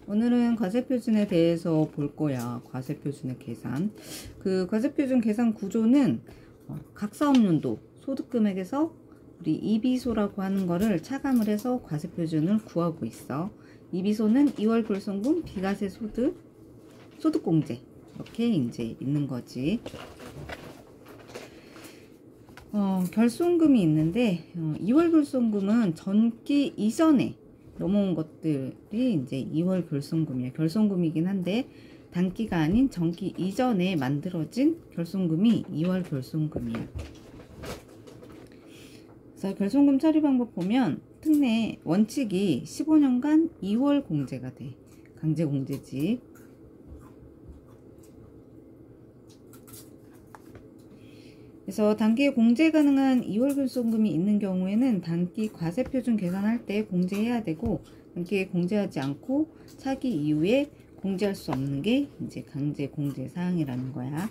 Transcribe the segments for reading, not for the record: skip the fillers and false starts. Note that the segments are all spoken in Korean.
오늘은 과세표준에 대해서 볼 거야. 과세표준의 계산. 그 과세표준 계산 구조는 각 사업연도 소득금액에서 우리 이비소라고 하는 거를 차감을 해서 과세표준을 구하고 있어. 이비소는 2월 결손금, 비과세 소득, 소득공제 이렇게 이제 있는 거지. 결손금이 있는데 2월 결손금은 전기 이전에 넘어온 것들이 이제 2월 결손금이야. 결손금이긴 한데 단기가 아닌 전기 이전에 만들어진 결손금이 2월 결손금이야. 그래서 결손금 처리 방법 보면 특례 원칙이 15년간 2월 공제가 돼. 강제 공제지. 그래서 단기에 공제 가능한 2월 결손금이 있는 경우에는 단기 과세표준 계산할 때 공제해야 되고, 단기에 공제하지 않고 차기 이후에 공제할 수 없는 게 이제 강제 공제 사항이라는 거야.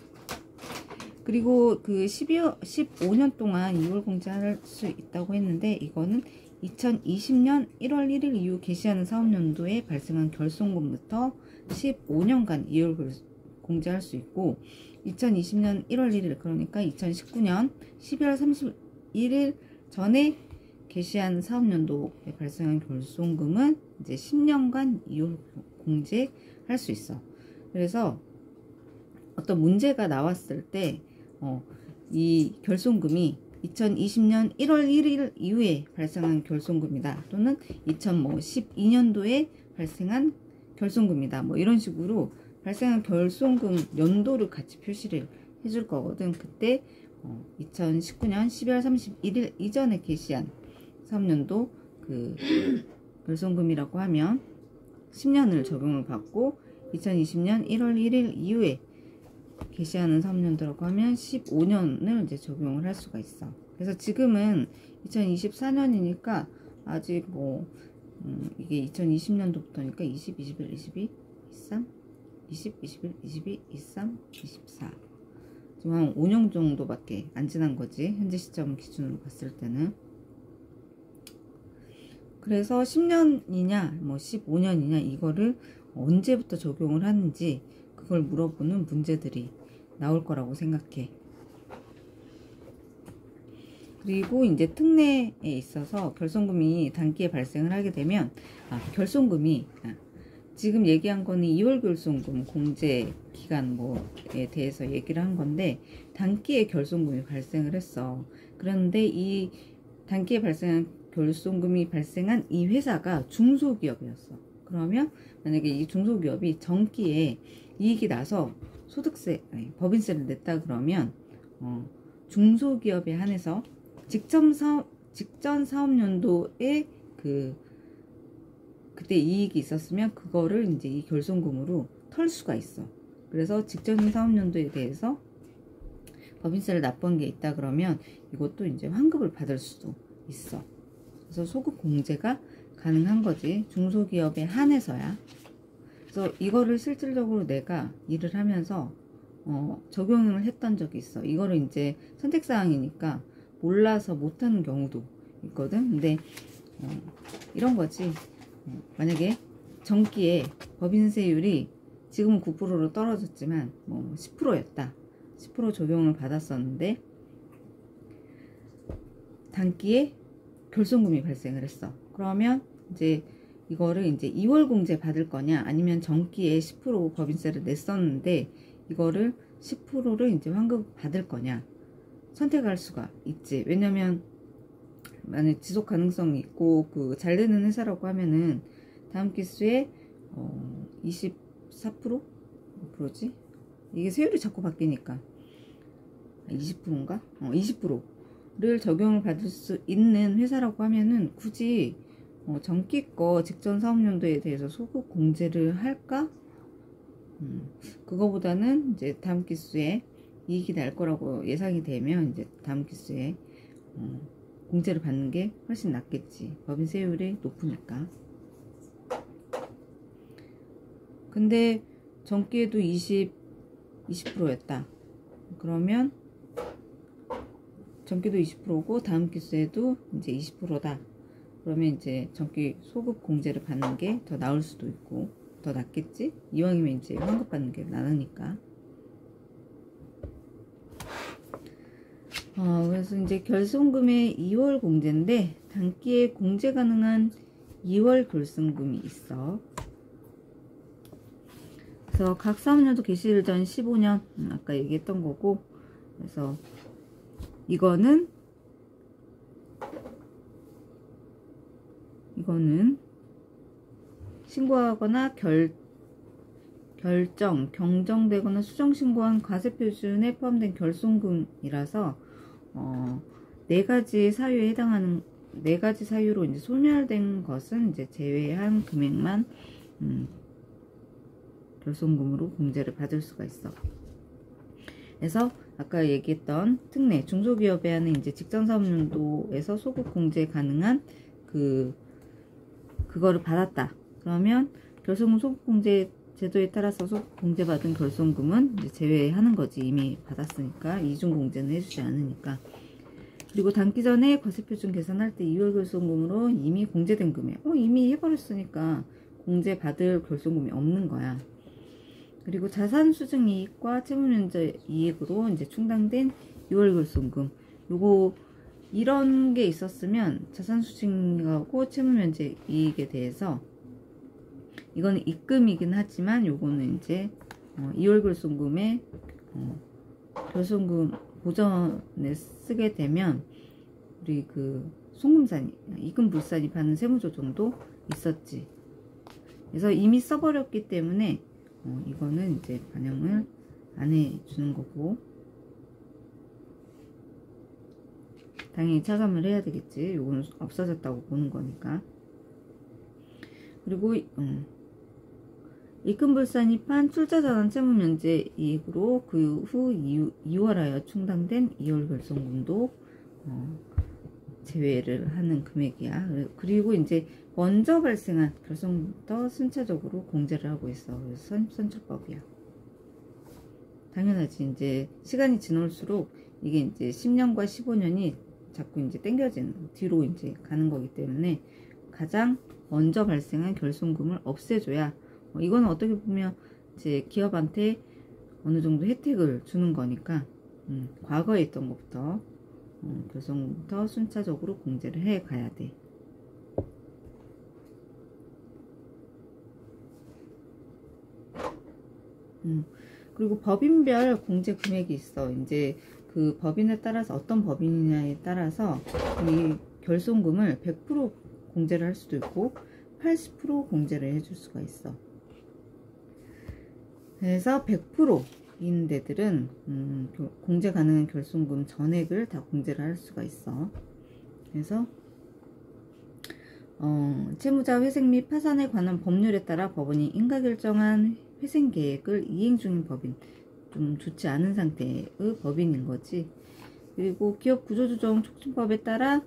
그리고 그 15년 동안 2월 공제할 수 있다고 했는데, 이거는 2020년 1월 1일 이후 개시하는 사업연도에 발생한 결손금부터 15년간 2월 공제할 수 있고, 2020년 1월 1일 그러니까 2019년 12월 31일 전에 개시한 사업연도에 발생한 결손금은 이제 10년간 2월 공제할 수 있어. 그래서 어떤 문제가 나왔을 때 이 결손금이 2020년 1월 1일 이후에 발생한 결손금이다, 또는 2012년도에 발생한 결손금이다, 뭐 이런 식으로 발생한 결손금 연도를 같이 표시를 해줄 거거든. 그때 2019년 12월 31일 이전에 개시한 사업연도 그 결손금이라고 하면 10년을 적용을 받고, 2020년 1월 1일 이후에 개시하는 사업연도라고 하면 15년을 이제 적용을 할 수가 있어. 그래서 지금은 2024년이니까 아직 뭐 이게 2020년도부터니까 20, 21, 22, 23, 20, 21, 22, 23, 24 지금 한 5년 정도밖에 안 지난 거지, 현재 시점 기준으로 봤을 때는. 그래서 10년이냐 뭐 15년이냐 이거를 언제부터 적용을 하는지 그걸 물어보는 문제들이 나올 거라고 생각해. 그리고 이제 특례에 있어서 결손금이 단기에 발생을 하게 되면 결손금이 지금 얘기한 거는 2월 결손금 공제 기간 뭐에 대해서 얘기를 한 건데, 단기에 결손금이 발생을 했어. 그런데 이 단기에 발생한 결손금이 발생한 이 회사가 중소기업이었어. 그러면 만약에 이 중소기업이 전기에 이익이 나서 소득세, 법인세를 냈다 그러면 중소기업에 한해서 직전 사업연도에 그때 이익이 있었으면 그거를 이제 이 결손금으로 털 수가 있어. 그래서 직전 사업연도에 대해서 법인세를 납부한 게 있다 그러면 이것도 이제 환급을 받을 수도 있어. 그래서 소급 공제가 가능한 거지, 중소기업에 한해서야. 그래서 이거를 실질적으로 내가 일을 하면서 적용을 했던 적이 있어. 이거를 이제 선택사항이니까 몰라서 못하는 경우도 있거든. 근데 이런 거지. 만약에 전기에 법인세율이 지금은 9%로 떨어졌지만 뭐 10%였다. 10% 적용을 받았었는데 단기에 결손금이 발생을 했어. 그러면 이제 이거를 이제 2월 공제 받을 거냐, 아니면 전기에 10% 법인세를 냈었는데 이거를 10%를 이제 환급 받을 거냐 선택할 수가 있지. 왜냐면 만약 지속 가능성이 있고 그 잘 되는 회사라고 하면은 다음 기수에 24%? 몇 프로지? 이게 세율이 자꾸 바뀌니까 20%인가? 20%를 적용을 받을 수 있는 회사라고 하면은 굳이 전기 거 직전 사업연도에 대해서 소급 공제를 할까? 그거보다는 이제 다음 기수에 이익이 날 거라고 예상이 되면 이제 다음 기수에 공제를 받는 게 훨씬 낫겠지. 법인세율이 높으니까. 근데 전기에도 20%였다. 그러면 전기도 20%고 다음 기수에도 이제 20%다. 그러면 이제 전기 소급 공제를 받는 게 더 나을 수도 있고. 더 낫겠지? 이왕이면 이제 환급 받는 게 나으니까. 그래서 이제 결손금의 2월 공제인데 단기에 공제 가능한 2월 결손금이 있어. 그래서 각 사업연도 개시일 전 15년 아까 얘기했던 거고, 그래서 이거는 신고하거나 결정, 경정되거나 수정신고한 과세표준에 포함된 결손금이라서 4가지 사유에 해당하는 4가지 사유로 이제 소멸된 것은 이제 제외한 금액만 결손금으로 공제를 받을 수가 있어. 그래서 아까 얘기했던 특례 중소기업에 하는 이제 직전사업연도에서 소급 공제 가능한 그거를 받았다. 그러면 결손금 소급 공제 제도에 따라서 소급 공제받은 결손금은 이제 제외하는 거지. 이미 받았으니까 이중 공제는 해주지 않으니까. 그리고 단기 전에 과세표준 계산할 때 2월 결손금으로 이미 공제된 금액, 이미 해버렸으니까 공제받을 결손금이 없는 거야. 그리고 자산 수증 이익과 채무면제 이익으로 이제 충당된 6월 결손금, 요거 이런 게 있었으면 자산 수증하고 채무면제 이익에 대해서 이거는 입금이긴 하지만 요거는 이제 2월 결손금에 결손금 보전에 쓰게 되면 우리 그 송금산이 입금불산이 받는 세무조정도 있었지. 그래서 이미 써버렸기 때문에 이거는 이제 반영을 안 해주는 거고, 당연히 차감을 해야 되겠지. 요거는 없어졌다고 보는 거니까. 그리고 입금불산이 판 출자전환 채무면제 이익으로 그 후 2월하여 충당된 2월 결손금도 제외를 하는 금액이야. 그리고 이제 먼저 발생한 결손금부터 순차적으로 공제를 하고 있어. 그래서 선출법이야. 당연하지. 이제 시간이 지날수록 이게 이제 10년과 15년이 자꾸 이제 땡겨지는 뒤로 이제 가는 거기 때문에 가장 먼저 발생한 결손금을 없애줘야, 이건 어떻게 보면 이제 기업한테 어느 정도 혜택을 주는 거니까 과거에 있던 것부터 결손금부터 순차적으로 공제를 해 가야 돼. 그리고 법인별 공제 금액이 있어. 이제 그 법인에 따라서 어떤 법인이냐에 따라서 이 결손금을 100% 공제를 할 수도 있고 80% 공제를 해줄 수가 있어. 그래서 100%인 데들은 공제 가능한 결손금 전액을 다 공제를 할 수가 있어. 그래서 채무자 회생 및 파산에 관한 법률에 따라 법원이 인가결정한 회생계획을 이행 중인 법인, 좀 좋지 않은 상태의 법인인 거지. 그리고 기업구조조정 촉진법에 따라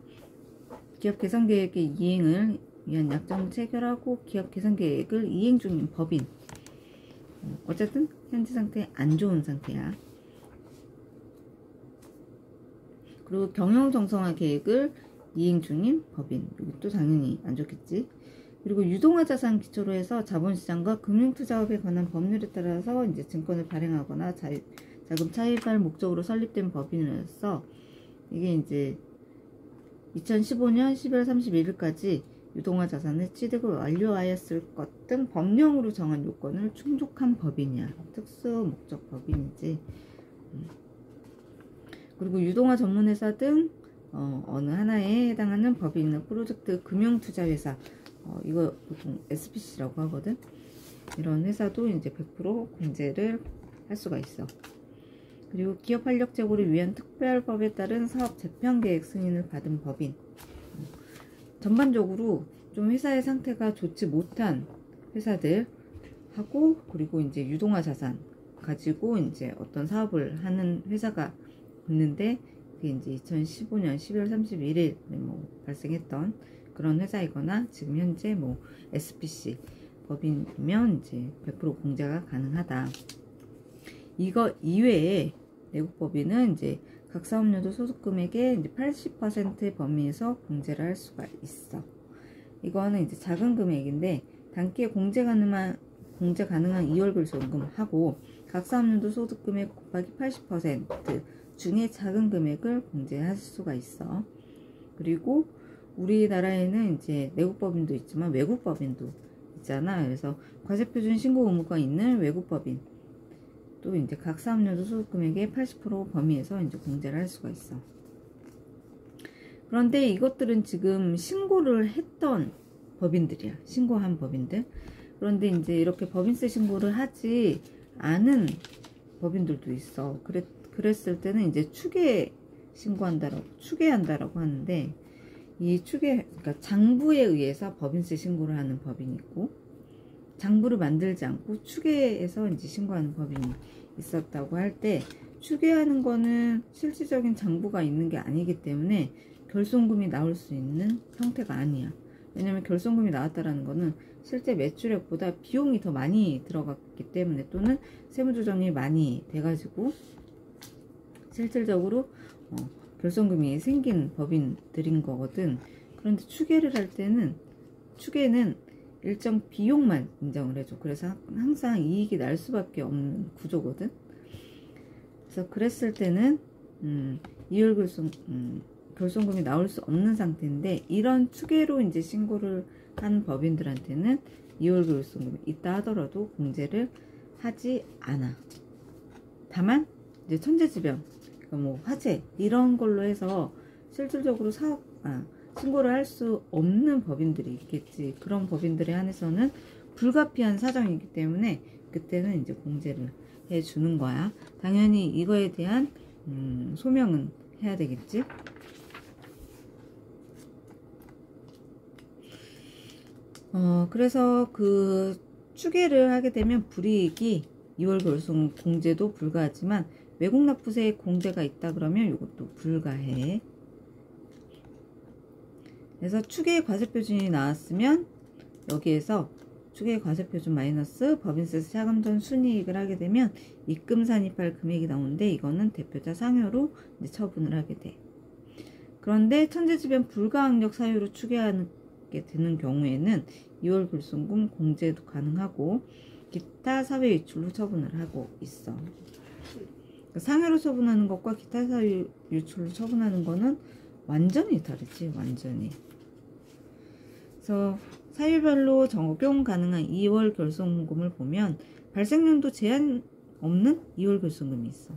기업개선계획의 이행을 위한 약정을 체결하고 기업개선계획을 이행 중인 법인, 어쨌든 현재 상태 안 좋은 상태야. 그리고 경영정성화 계획을 이행 중인 법인, 이것도 당연히 안 좋겠지. 그리고 유동화 자산 기초로 해서 자본시장과 금융투자업에 관한 법률에 따라서 이제 증권을 발행하거나 자금 차입할 목적으로 설립된 법인으로서 이게 이제 2015년 12월 31일까지 유동화 자산의 취득을 완료하였을 것 등 법령으로 정한 요건을 충족한 법인이야. 특수 목적 법인이지. 그리고 유동화 전문회사 등 어느 하나에 해당하는 법인이나 프로젝트 금융투자회사, 이거 보통 SPC라고 하거든. 이런 회사도 이제 100% 공제를 할 수가 있어. 그리고 기업 활력 제고를 위한 특별법에 따른 사업 재편 계획 승인을 받은 법인. 전반적으로 좀 회사의 상태가 좋지 못한 회사들 하고, 그리고 이제 유동화 자산 가지고 이제 어떤 사업을 하는 회사가 있는데, 그게 이제 2015년 12월 31일에 뭐 발생했던 그런 회사이거나 지금 현재 뭐 SPC 법인이면 이제 100% 공제가 가능하다. 이거 이외에 내국법인은 이제 각 사업연도 소득금액의 이제 80%의 범위에서 공제를 할 수가 있어. 이거는 이제 작은 금액인데 단기에 공제 공제 가능한 2월 결손금하고 각 사업연도 소득금액 곱하기 80% 중에 작은 금액을 공제할 수가 있어. 그리고 우리나라에는 이제 내국법인도 있지만 외국법인도 있잖아. 그래서 과세표준 신고 의무가 있는 외국법인 또 이제 각 사업연도 소득금액의 80% 범위에서 이제 공제를 할 수가 있어. 그런데 이것들은 지금 신고를 했던 법인들이야. 신고한 법인들. 그런데 이제 이렇게 법인세 신고를 하지 않은 법인들도 있어. 그랬을 때는 이제 추계한다라고 하는데, 이 그러니까 장부에 의해서 법인세 신고를 하는 법인이 있고, 장부를 만들지 않고 추계해서 이제 신고하는 법인이 있었다고 할 때, 추계하는 거는 실질적인 장부가 있는 게 아니기 때문에 결손금이 나올 수 있는 형태가 아니야. 왜냐면 결손금이 나왔다라는 거는 실제 매출액보다 비용이 더 많이 들어갔기 때문에, 또는 세무조정이 많이 돼가지고 실질적으로 결손금이 생긴 법인들인 거거든. 그런데 추계를 할 때는 추계는 일정 비용만 인정을 해줘. 그래서 항상 이익이 날 수밖에 없는 구조거든. 그래서 그랬을 때는 2월 결손금이 나올 수 없는 상태인데, 이런 추계로 이제 신고를 한 법인들한테는 2월 결손금이 있다 하더라도 공제를 하지 않아. 다만 이제 천재지변, 그러니까 뭐 화재 이런 걸로 해서 실질적으로 신고를 할 수 없는 법인들이 있겠지. 그런 법인들에 한해서는 불가피한 사정이기 때문에 그때는 이제 공제를 해주는 거야. 당연히 이거에 대한 소명은 해야 되겠지. 그래서 그 추계를 하게 되면 불이익이 2월 결손 공제도 불가하지만 외국 납부세 공제가 있다 그러면 이것도 불가해. 그래서 추계 과세표준이 나왔으면 여기에서 추계 과세표준 마이너스 법인세 차감 전 순이익을 하게 되면 입금 산입할 금액이 나오는데, 이거는 대표자 상여로 이제 처분을 하게 돼. 그런데 천재지변 불가항력 사유로 추계하게 되는 경우에는 2월 결손금 공제도 가능하고 기타 사회 유출로 처분을 하고 있어. 상해로 처분하는 것과 기타 사회 유출로 처분하는 거는 완전히 다르지. 완전히. 그래서 사유별로 적용 가능한 2월 결손금을 보면 발생연도 제한 없는 2월 결손금이 있어.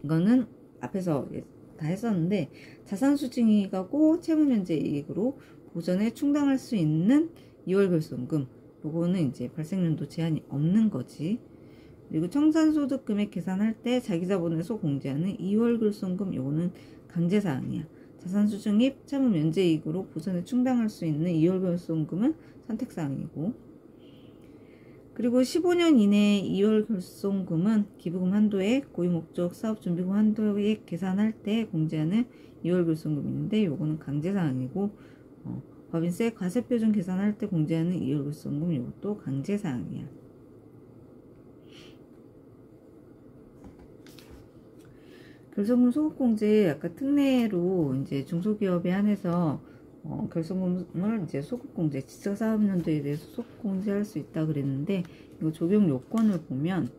이거는 앞에서 다 했었는데, 자산수징이익하고 채무면제이익으로 보전에 충당할 수 있는 2월 결손금, 요거는 이제 발생연도 제한이 없는 거지. 그리고 청산소득금액 계산할 때 자기자본에서 공제하는 2월 결손금, 요거는 강제사항이야. 자산수증입 채무면제이익으로 보전에 충당할 수 있는 2월 결손금은 선택사항이고, 그리고 15년 이내에 2월 결손금은 기부금 한도액, 고유목적 사업준비금 한도액 계산할 때 공제하는 2월 결손금인데, 요거는 강제사항이고, 법인세 과세표준 계산할 때 공제하는 2월 결손금, 이것도 강제사항이야. 결손금 소급공제 아까 특례로 이제 중소기업에 한해서 결손금을 이제 소급공제, 지적사업연도에 대해서 소급공제할 수 있다 그랬는데, 이거 적용 요건을 보면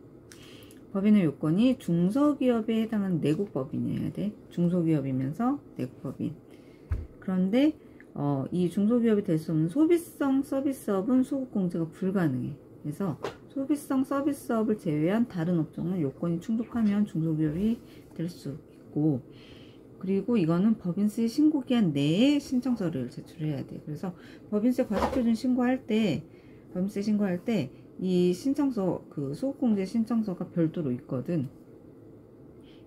법인의 요건이 중소기업에 해당하는 내국법인이어야 돼. 중소기업이면서 내국법인. 그런데 이 중소기업이 될 수 없는 소비성 서비스업은 소급공제가 불가능해. 그래서 소비성 서비스업을 제외한 다른 업종은 요건이 충족하면 중소기업이 될 수 있고, 그리고 이거는 법인세 신고기한 내에 신청서를 제출해야 돼. 그래서 법인세 과세표준 신고할 때, 법인세 신고할 때 이 신청서, 그 소급공제 신청서가 별도로 있거든.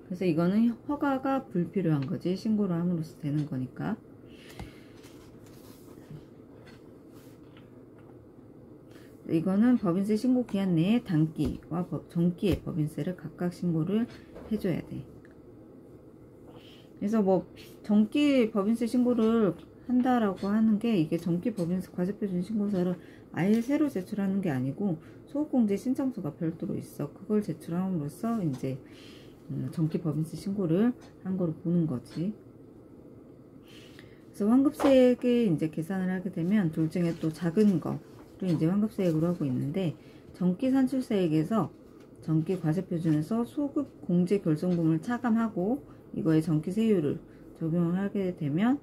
그래서 이거는 허가가 불필요한 거지. 신고를 함으로써 되는 거니까. 이거는 법인세 신고 기한 내에 단기와 정기의 법인세를 각각 신고를 해줘야 돼. 그래서 뭐 정기 법인세 신고를 한다라고 하는 게, 이게 정기 법인세 과세표준 신고서를 아예 새로 제출하는 게 아니고 소급공제 신청서가 별도로 있어. 그걸 제출함으로써 이제 정기 법인세 신고를 한 거로 보는 거지. 그래서 환급세액에 이제 계산을 하게 되면 둘 중에 또 작은 거, 이제 환급세액으로 하고 있는데, 정기산출세액에서 정기과세표준에서 소급 공제 결손금을 차감하고 이거에 정기세율을 적용을 하게 되면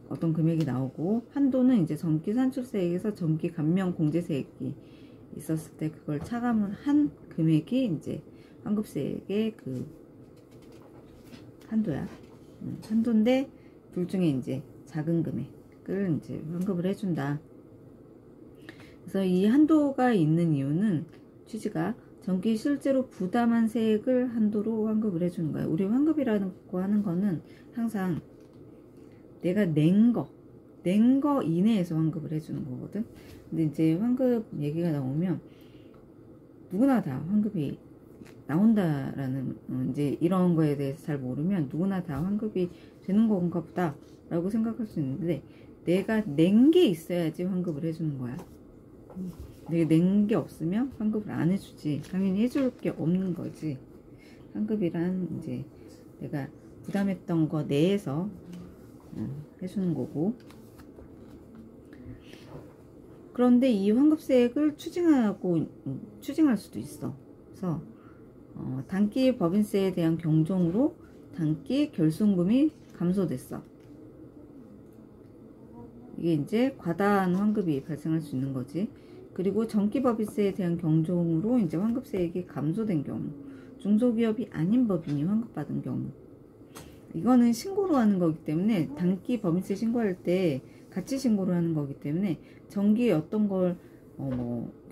어떤 금액이 나오고, 한도는 이제 정기산출세액에서 정기감면 공제세액이 있었을 때 그걸 차감을 한 금액이 이제 환급세액의 그 한도야. 한도인데 둘 중에 이제 작은 금액을 이제 환급을 해준다. 그래서 이 한도가 있는 이유는 취지가 정기 실제로 부담한 세액을 한도로 환급을 해주는 거야. 우리 환급이라고 하는 거는 항상 내가 낸 거 이내에서 환급을 해주는 거거든. 근데 이제 환급 얘기가 나오면 누구나 다 환급이 나온다라는 이제 이런 거에 대해서 잘 모르면 누구나 다 환급이 되는 건가 보다 라고 생각할 수 있는데, 내가 낸 게 있어야지 환급을 해주는 거야. 내가 낸 게 없으면 환급을 안 해주지. 당연히 해줄 게 없는 거지. 환급이란 이제 내가 부담했던 거 내에서 해주는 거고. 그런데 이 환급세액을 추징할 수도 있어. 그래서 단기 법인세에 대한 경종으로 단기 결손금이 감소됐어. 이게 이제 과다한 환급이 발생할 수 있는 거지. 그리고 정기법인세에 대한 경종으로 이제 환급세액이 감소된 경우, 중소기업이 아닌 법인이 환급받은 경우, 이거는 신고로 하는 거기 때문에, 단기 법인세 신고할 때 같이 신고를 하는 거기 때문에 정기에 어떤 걸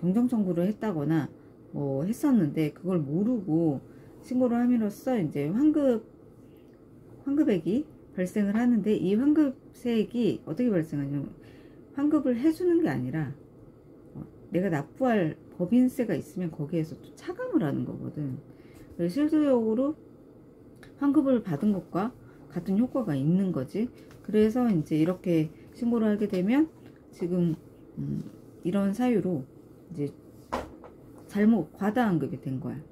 경정 청구를 했다거나 뭐 했었는데 그걸 모르고 신고를 함으로써 이제 환급액이 발생을 하는데, 이 환급세액이 어떻게 발생하냐면 환급을 해주는 게 아니라 내가 납부할 법인세가 있으면 거기에서 또 차감을 하는 거거든. 그래서 실질적으로 환급을 받은 것과 같은 효과가 있는 거지. 그래서 이제 이렇게 신고를 하게 되면 지금 이런 사유로 이제 과다환급이 된 거야.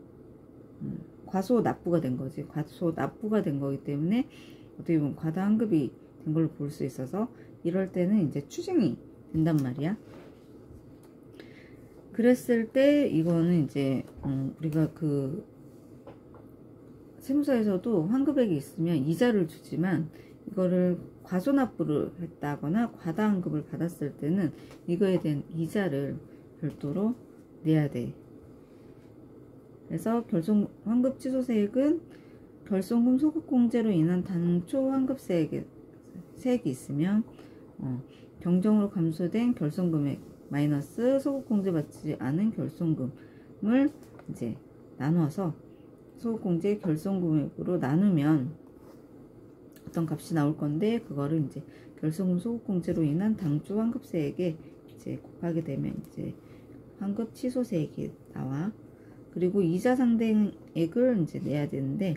과소 납부가 된 거지. 과소 납부가 된 거기 때문에 어떻게 보면 과다환급이 된 걸로 볼 수 있어서, 이럴 때는 이제 추징이 된단 말이야. 그랬을 때 이거는 이제 우리가 그 세무서에서도 환급액이 있으면 이자를 주지만, 이거를 과소납부를 했다거나 과다환급을 받았을 때는 이거에 대한 이자를 별도로 내야 돼. 그래서 환급 취소세액은 결손금 소급공제로 인한 당초 환급세액이 있으면 경정으로 감소된 결손금액 마이너스 소급공제받지 않은 결손금을 이제 나눠서 소급공제 결손금액으로 나누면 어떤 값이 나올 건데, 그거를 이제 결손금 소급공제로 인한 당초 환급세액에 이제 곱하게 되면 이제 환급 취소세액이 나와. 그리고 이자 상대액을 이제 내야 되는데,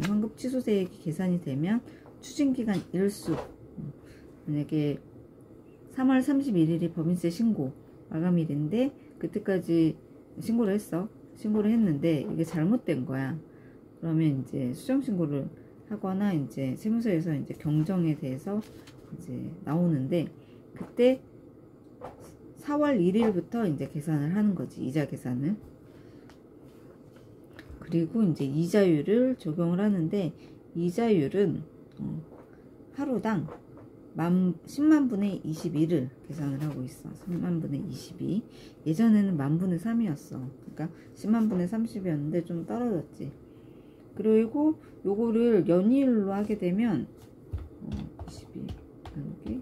환급 취소세액이 계산이 되면 추징기간 일수, 만약에 3월 31일이 법인세 신고 마감일인데 그때까지 신고를 했는데 이게 잘못된 거야. 그러면 이제 수정신고를 하거나 이제 세무서에서 이제 경정에 대해서 이제 나오는데, 그때 4월 1일부터 이제 계산을 하는 거지. 이자 계산을. 그리고 이제 이자율을 적용을 하는데, 이자율은 하루당 10만분의 21을 계산을 하고 있어. 3만분의 22. 예전에는 만분의 3이었어. 그러니까 10만분의 30이었는데 좀 떨어졌지. 그리고 요거를 연이율로 하게 되면 22 나누기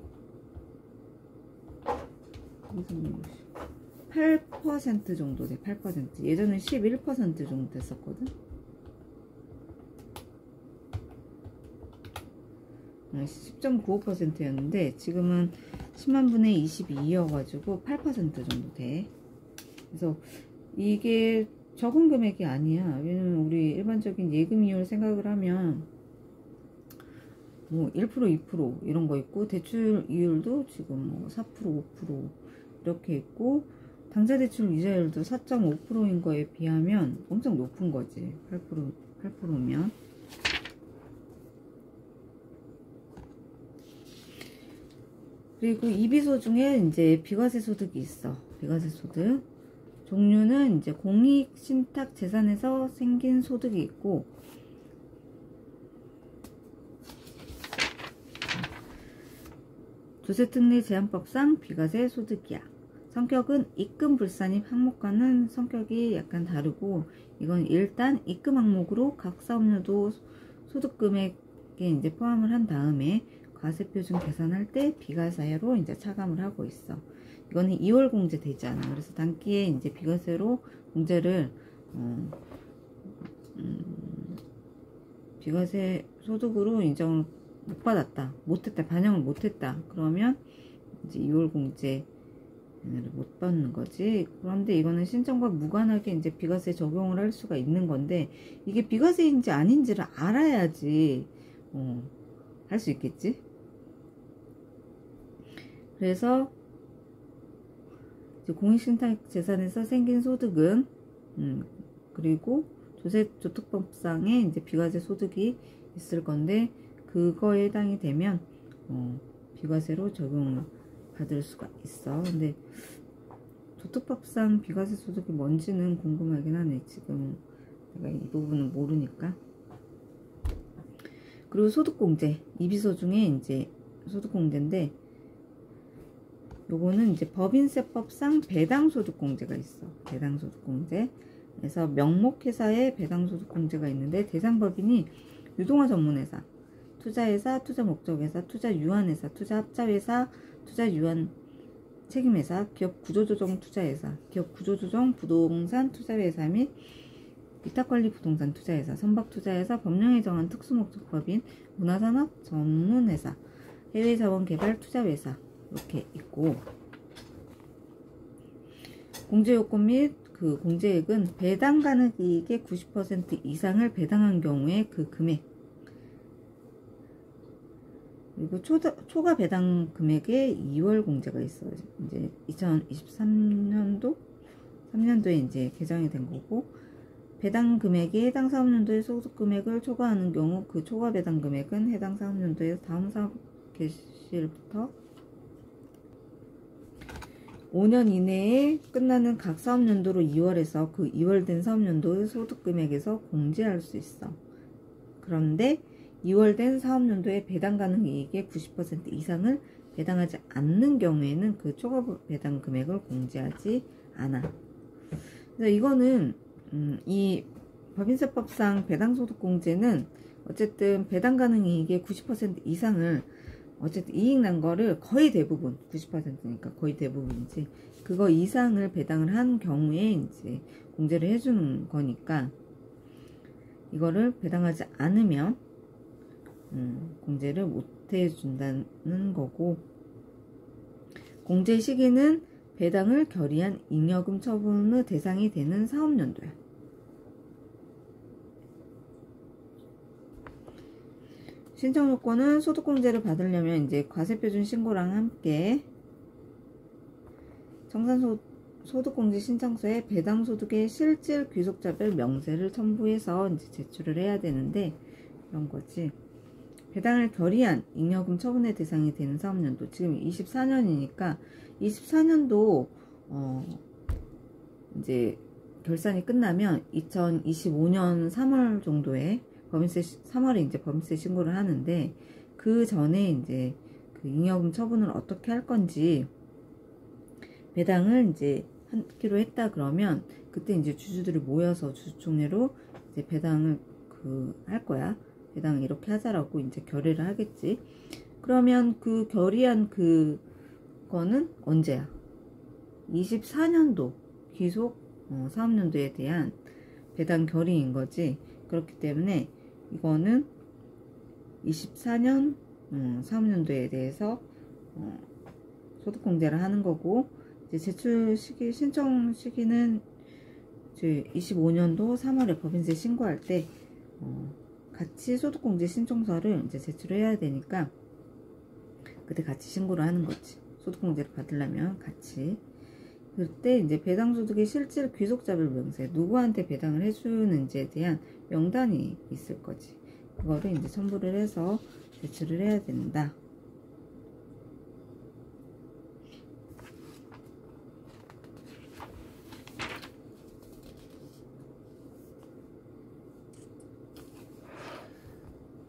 8% 정도 돼. 8%. 예전에 11% 정도 됐었거든. 10.95%였는데 지금은 10만분의 22여가지고 8% 정도 돼. 그래서 이게 적은 금액이 아니야. 왜냐면 우리 일반적인 예금이율 생각을 하면 뭐 1%, 2% 이런 거 있고, 대출 이율도 지금 뭐 4%, 5% 이렇게 있고, 당사대출 이자율도 4.5%인 거에 비하면 엄청 높은 거지. 8%면. 그리고 이비소 중에 이제 비과세 소득이 있어. 비과세 소득. 종류는 이제 공익 신탁 재산에서 생긴 소득이 있고, 조세특례 제한법상 비과세 소득이야. 성격은 입금 불산입 항목과는 성격이 약간 다르고, 이건 일단 입금 항목으로 각 사업료도 소득금액에 이제 포함을 한 다음에 과세표준 계산할 때 비과세로 이제 차감을 하고 있어. 이거는 2월 공제 되지 않아. 그래서 단기에 이제 비과세로 공제를 비과세 소득으로 인정을 못 받았다, 못했다, 반영을 못했다. 그러면 이제 2월 공제를 못 받는 거지. 그런데 이거는 신청과 무관하게 이제 비과세 적용을 할 수가 있는 건데, 이게 비과세인지 아닌지를 알아야지 할 수 있겠지. 그래서 공익신탁 재산에서 생긴 소득은 그리고 조세조특법상에 이제 비과세 소득이 있을 건데, 그거에 해당이 되면 비과세로 적용을 받을 수가 있어. 근데 조특법상 비과세 소득이 뭔지는 궁금하긴 하네. 지금 내가 이 부분은 모르니까. 그리고 소득공제, 이비소 중에 이제 소득공제인데, 요거는 이제 법인세법상 배당소득공제가 있어. 배당소득공제. 그래서 명목회사에 배당소득공제가 있는데, 대상법인이 유동화 전문회사, 투자회사, 투자목적회사, 투자유한회사, 투자합자회사, 투자유한 책임회사, 기업구조조정 투자회사, 기업구조조정 부동산 투자회사 및 위탁관리 부동산 투자회사, 선박투자회사, 법령에 정한 특수목적법인, 문화산업 전문회사, 해외자원개발 투자회사 이렇게 있고, 공제요건 및 그 공제액은 배당 가능 이익의 90% 이상을 배당한 경우에 그 금액, 그리고 초과 배당 금액에 2월 공제가 있어요. 이제 2023년도에 이제 개정이 된 거고, 배당 금액이 해당 사업년도의 소득 금액을 초과하는 경우 그 초과 배당 금액은 해당 사업년도에 다음 사업 개시일부터 5년 이내에 끝나는 각 사업연도로 2월에서 그 2월 된 사업연도의 소득금액에서 공제할 수 있어. 그런데 2월 된 사업연도의 배당 가능 이익의 90% 이상을 배당하지 않는 경우에는 그 초과 배당 금액을 공제하지 않아. 그래서 이거는 이 법인세법상 배당소득공제는 어쨌든 배당 가능 이익의 90% 이상을, 어쨌든 이익 난 거를 거의 대부분, 90%니까 거의 대부분이지, 그거 이상을 배당을 한 경우에 이제 공제를 해주는 거니까, 이거를 배당하지 않으면 공제를 못 해준다는 거고, 공제 시기는 배당을 결의한 잉여금 처분의 대상이 되는 사업연도야. 신청 요건은 소득공제를 받으려면 이제 과세표준 신고랑 함께 청산소득공제 신청서에 배당소득의 실질 귀속자별 명세를 첨부해서 이제 제출을 해야 되는데, 이런 거지. 배당을 결의한 잉여금 처분의 대상이 되는 사업연도, 지금 24년이니까 24년도 이제 결산이 끝나면 2025년 3월 정도에 3월에 이제 법인세 신고를 하는데, 그 전에 이제 그 잉여금 처분을 어떻게 할 건지, 배당을 이제 하기로 했다 그러면 그때 이제 주주들이 모여서 주주총회로 이제 배당을 할 거야. 배당을 이렇게 하자라고 이제 결의를 하겠지. 그러면 그 결의한 그거는 언제야? 24년도 귀속 사업연도에 대한 배당 결의인 거지. 그렇기 때문에 이거는 24년 사업연도에 대해서 소득공제를 하는 거고, 이제 제출 시기, 신청 시기는 이제 25년도 3월에 법인세 신고할 때 같이 소득공제 신청서를 이제 제출해야 되니까 그때 같이 신고를 하는 거지. 소득공제를 받으려면 같이. 그때 이제 배당소득의 실질 귀속자별 명세, 누구한테 배당을 해주는지에 대한 명단이 있을 거지. 그거를 이제 첨부를 해서 제출을 해야 된다.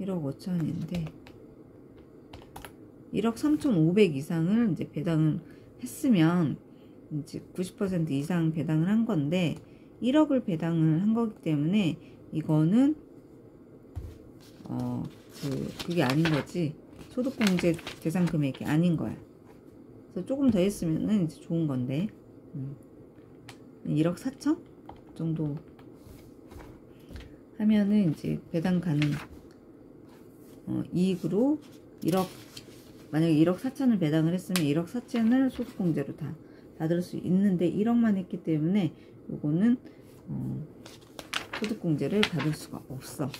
1억 5천인데 1억 3,500 이상을 이제 배당을 했으면 이제 90% 이상 배당을 한 건데 1억을 배당을 한 거기 때문에 이거는 그게 아닌 거지. 소득공제 대상 금액이 아닌 거야. 그래서 조금 더 했으면은 이제 좋은 건데 1억 4천 정도 하면은 이제 배당 가능 이익으로 1억, 만약에 1억 4천을 배당을 했으면 1억 4천을 소득공제로 다 받을 수 있는데 1억만 했기 때문에 요거는 소득공제를 받을 수가 없어.